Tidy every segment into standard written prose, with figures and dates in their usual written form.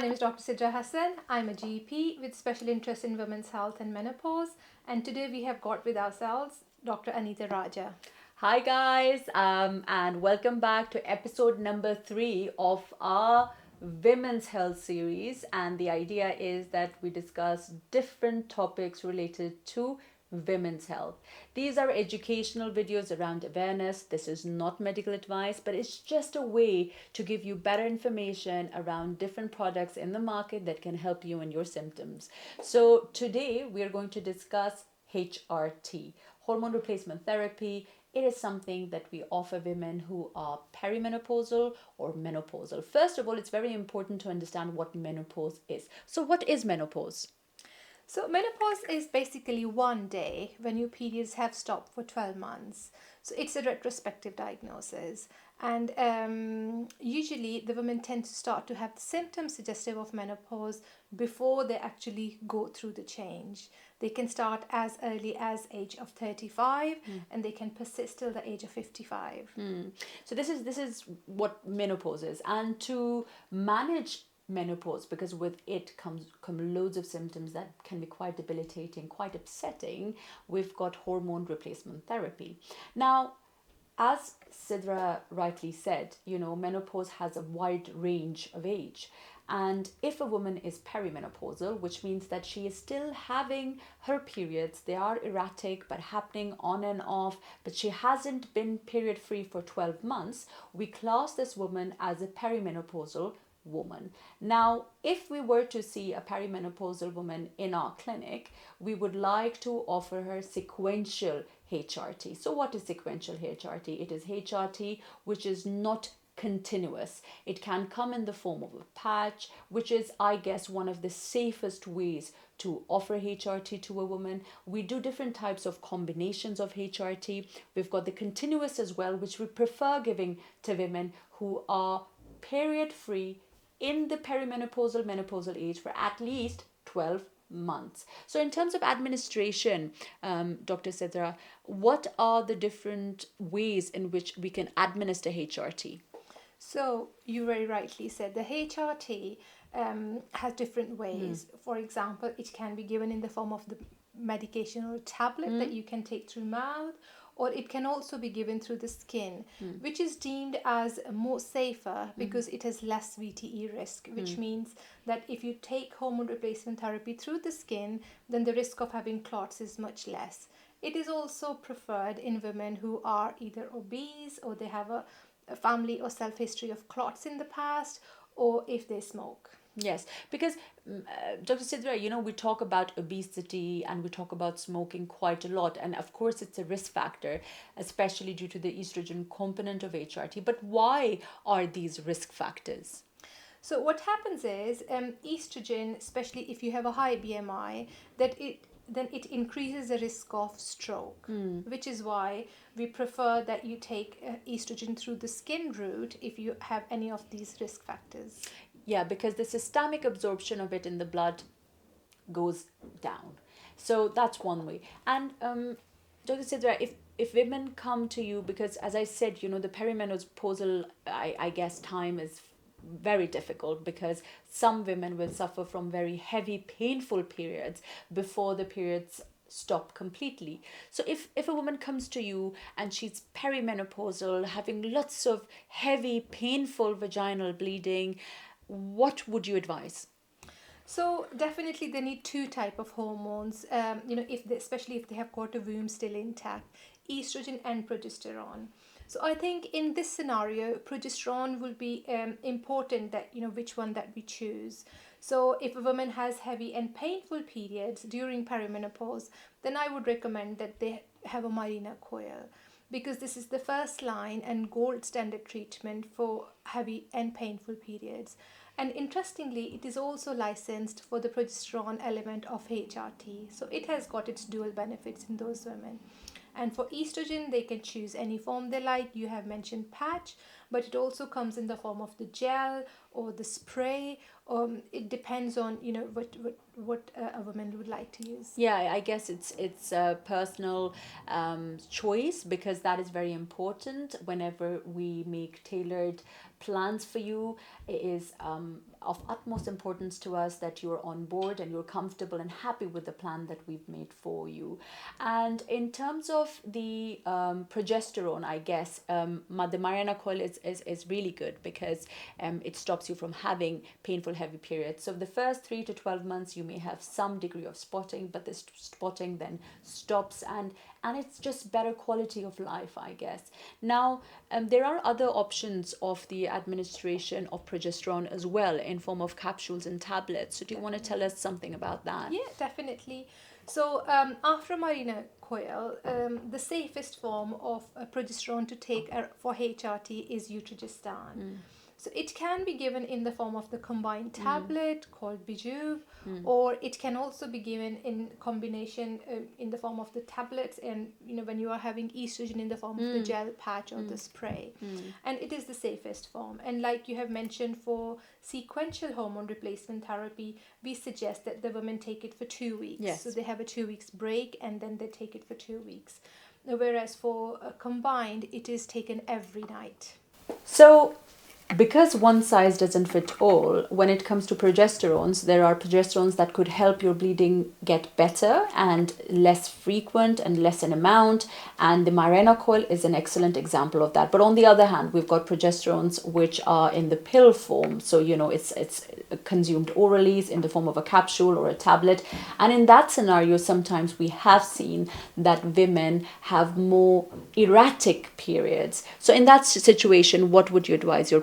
name is Dr. Sidra Hasan. I'm a GP with special interest in women's health and menopause. And today we have got with ourselves Dr. Anita Raja. Hi, guys, and welcome back to episode number 3 of our women's health series. And the idea is that we discuss different topics related to women's health. These are educational videos around awareness. This is not medical advice, but it's just a way to give you better information around different products in the market that can help you in your symptoms. So today we are going to discuss HRT, hormone replacement therapy. It is something that we offer women who are perimenopausal or menopausal. First of all, it's very important to understand what menopause is. So what is menopause? So, menopause is basically one day when your periods have stopped for 12 months. So, it's a retrospective diagnosis. And usually, the women tend to start to have the symptoms suggestive of menopause before they actually go through the change. They can start as early as age of 35 and they can persist till the age of 55. So this is what menopause is, and to manage menopause, because with it come loads of symptoms that can be quite debilitating, quite upsetting, we've got hormone replacement therapy. Now, as Sidra rightly said, menopause has a wide range of age. And if a woman is perimenopausal, which means that she is still having her periods, they are erratic but happening on and off, but she hasn't been period free for 12 months, we class this woman as a perimenopausal woman. Now, if we were to see a perimenopausal woman in our clinic, we would like to offer her sequential HRT. So what is sequential HRT? It is HRT which is not continuous. It can come in the form of a patch, which is, I guess, one of the safest ways to offer HRT to a woman. We do different types of combinations of HRT. We've got the continuous as well, which we prefer giving to women who are period free in the perimenopausal menopausal age for at least 12 months. So in terms of administration, Dr. Sidra, what are the different ways in which we can administer HRT? So, you very rightly said the HRT has different ways. For example, it can be given in the form of the medication or tablet that you can take through mouth, or it can also be given through the skin, which is deemed as more safer because it has less VTE risk, which means that if you take hormone replacement therapy through the skin, then the risk of having clots is much less. It is also preferred in women who are either obese or they have a family or self history of clots in the past, or if they smoke. Yes, because Dr. Sidra, we talk about obesity and we talk about smoking quite a lot. And of course, it's a risk factor, especially due to the estrogen component of HRT. But why are these risk factors? So what happens is estrogen, especially if you have a high BMI, then it increases the risk of stroke, which is why we prefer that you take estrogen through the skin route if you have any of these risk factors. Yeah, because the systemic absorption of it in the blood goes down. So that's one way. And Dr. Sidra, if women come to you, because as I said, the perimenopausal, I guess, time is very difficult because some women will suffer from very heavy, painful periods before the periods stop completely. So if a woman comes to you and she's perimenopausal, having lots of heavy, painful vaginal bleeding, what would you advise? So definitely they need two type of hormones. Especially if they have got a womb still intact, estrogen and progesterone. So I think in this scenario, progesterone will be important that which one that we choose. So if a woman has heavy and painful periods during perimenopause, then I would recommend that they have a Mirena coil, because this is the first line and gold standard treatment for heavy and painful periods. And interestingly, it is also licensed for the progesterone element of HRT. So it has got its dual benefits in those women. And for estrogen, they can choose any form they like. You have mentioned patch, but it also comes in the form of the gel or the spray. It depends on what a woman would like to use. Yeah, I guess it's a personal choice, because that is very important whenever we make tailored plans for you. It is of utmost importance to us that you're on board and you're comfortable and happy with the plan that we've made for you. And in terms of the progesterone, I guess the Mirena coil is really good, because it stops you from having painful heavy periods. So the first 3 to 12 months you may have some degree of spotting, but this spotting then stops, and it's just better quality of life, I guess. Now, there are other options of the administration of progesterone as well, in form of capsules and tablets. So do you want to tell us something about that? Yeah, definitely. So after Mirena coil, the safest form of progesterone to take for HRT is utrogestan. So it can be given in the form of the combined tablet called Bijou, or it can also be given in combination in the form of the tablets, and when you are having estrogen in the form of the gel patch or the spray. And it is the safest form. And like you have mentioned, for sequential hormone replacement therapy, we suggest that the women take it for 2 weeks. Yes. So they have a 2 weeks break and then they take it for 2 weeks. Whereas for combined, it is taken every night. So, because one size doesn't fit all, when it comes to progesterones, there are progesterones that could help your bleeding get better and less frequent and less in amount. And the Mirena coil is an excellent example of that. But on the other hand, we've got progesterones which are in the pill form. So, it's consumed orally in the form of a capsule or a tablet. And in that scenario, sometimes we have seen that women have more erratic periods. So in that situation, what would you advise your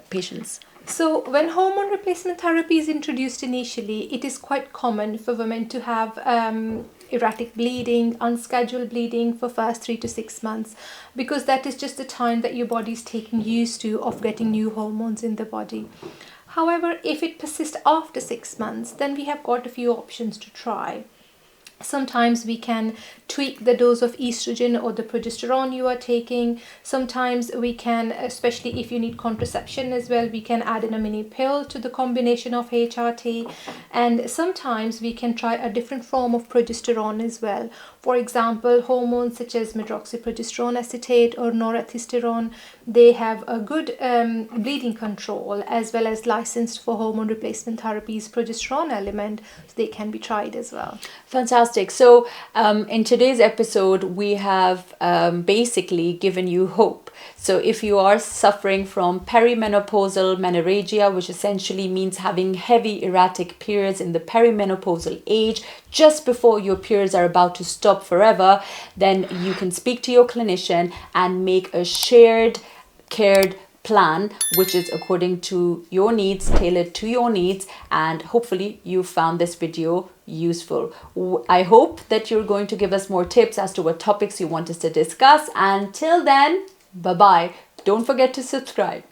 patients? So when hormone replacement therapy is introduced initially, it is quite common for women to have erratic bleeding, unscheduled bleeding for first 3 to 6 months, because that is just the time that your body is taking used to of getting new hormones in the body. However, if it persists after 6 months, then we have got a few options to try. Sometimes we can tweak the dose of estrogen or the progesterone you are taking. Sometimes we can, especially if you need contraception as well, we can add in a mini pill to the combination of HRT. And sometimes we can try a different form of progesterone as well. For example, hormones such as medroxyprogesterone acetate or norethisterone, they have a good bleeding control, as well as licensed for hormone replacement therapies progesterone element, so they can be tried as well. Fantastic. So in today's episode, we have basically given you hope. So if you are suffering from perimenopausal menorrhagia, which essentially means having heavy erratic periods in the perimenopausal age, just before your periods are about to stop forever, then you can speak to your clinician and make a shared, cared plan, which is according to your needs, tailored to your needs. And hopefully you found this video useful. I hope that you're going to give us more tips as to what topics you want us to discuss. Until then, bye-bye. Don't forget to subscribe.